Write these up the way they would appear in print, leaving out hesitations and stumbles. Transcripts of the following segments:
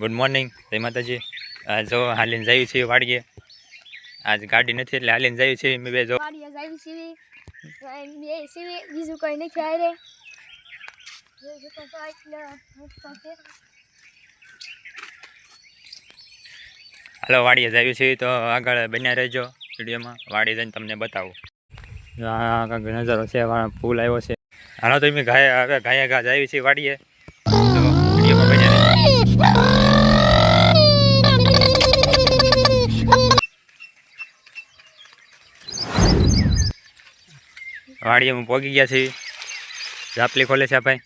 Good morning, જય માતાજી. જો હાલીને જઈએ છીએ વાડીએ. આજ ગાડી નથી એટલે હાલીને જઈએ છીએ. મેં બે જો વાડીએ જઈએ છીએ, બીજું કંઈ નથી આરે. હાલો વાડીએ જઈએ છીએ, તો આગળ બન્યા રહેજો વિડીયોમાં. વાડી જઈને તમને બતાવું. આ કાંઈક નજારો છે, ફૂલ આવ્યો છે. હાલો તો અમે હવે ઘાયા ઘા જઈએ છીએ વાડીએ, તો વિડીયોમાં બન્યા રહેજો. વાડીએ હું પહોંચી ગયા છીએ. ઝાપલી ખોલે છે ભાઈ.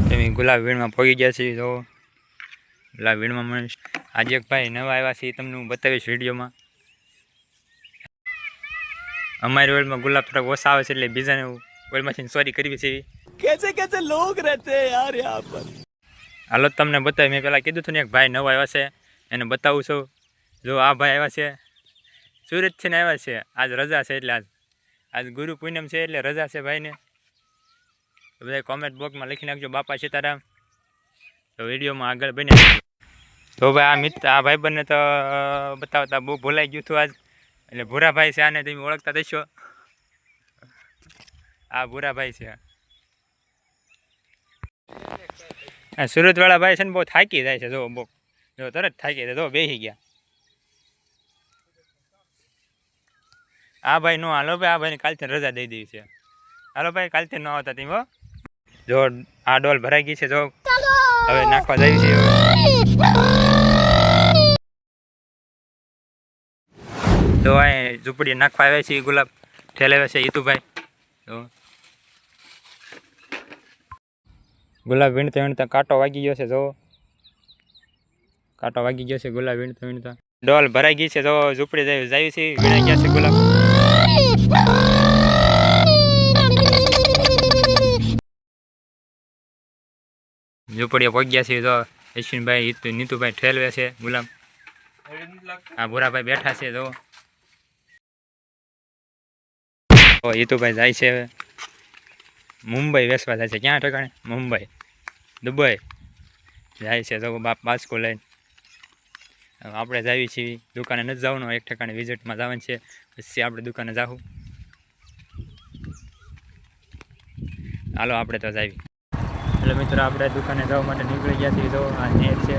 તમે ગુલાબ વીણમાં પહોંચી ગયા છીએ. તો ગુલાબ વીણમાં મને આજે એક ભાઈ નવા આવ્યા છે, તમને હું બતાવીશ વિડીયોમાં. અમારી ઓઇલમાં ગુલાબ થોડાક ઓછા આવે છે એટલે બીજાને ઓઇલમાંથી સોરી કરવી છે. कैसे कैसे लोग रहते हैं यार यहाँ पर. હાલો તમને બતાવી. મેં પહેલાં કીધું હતું ને એક ભાઈ નવા આવ્યા છે, એને બતાવું છું. જો આ ભાઈ આવ્યા છે, સુરતથી ને આવ્યા છે. આજ રજા છે એટલે આજ ગુરુ પૂનમ છે એટલે રજા છે ભાઈને. તો બધા કોમેન્ટ બોક્સમાં લખી નાખજો બાપા સીતારામ. તો વિડીયોમાં આગળ બન્યા. તો ભાઈ આ ભાઈબંધને તો બતાવતા બહુ ભૂલાઈ ગયું હતું આજ. એટલે ભૂરાભાઈ છે, આને તમે ઓળખતા દઈશો. આ ભૂરાભાઈ છે. આ સુરતવાળા ભાઈ છે ને બહુ થાકી જાય છે. જો બહુ જો તરત થાકી જાય. જો બેસી ગયા. આ ભાઈ નો હાલો ભાઈ, આ ભાઈને કાલથી રજા દઈ દેવી છે. હાલો ભાઈ, કાલથી ન આવતા તમે. જો આ ડોલ ભરાઈ ગઈ છે. જો હવે નાખવા જાય છે. તો અહીં ઝૂંપડી નાખવા આવ્યા છે. ગુલાબ ઠેલાવે છે ઈતુભાઈ. તો ગુલાબ વીણતા વીણતા કાંટો વાગી ગયો છે. જો કાંટો વાગી ગયો છે ગુલાબ વીણતા વીણતા. ડોલ ભરાઈ ગઈ છે. જો ઝૂંપડી જાય છે, વીણાઈ ગયા છે ગુલાબ. ઝૂંપડીએ પહોંચ્યા છે. તો અશ્વિનભાઈ નીતુભાઈ ઠેલવે છે ગુલાબ. આ ભૂરાભાઈ બેઠા છે. જો ઈતુભાઈ જાય છે મુંબઈ વેસવા જાય છે. ક્યાં ઠેકાણે? મુંબઈ, દુબઈ જાય છે. તો બાપ બાસ્કો લઈને. આપણે જાવી છીએ દુકાને નથી જવાનું, એક ઠેકાણે વિઝિટમાં જવાનું છે. પછી આપણે દુકાને જાવું. હાલો આપણે તો જાવી. એટલે મિત્રો આપણે દુકાને જવા માટે નીકળી ગયા છીએ. તો આ નેર છે.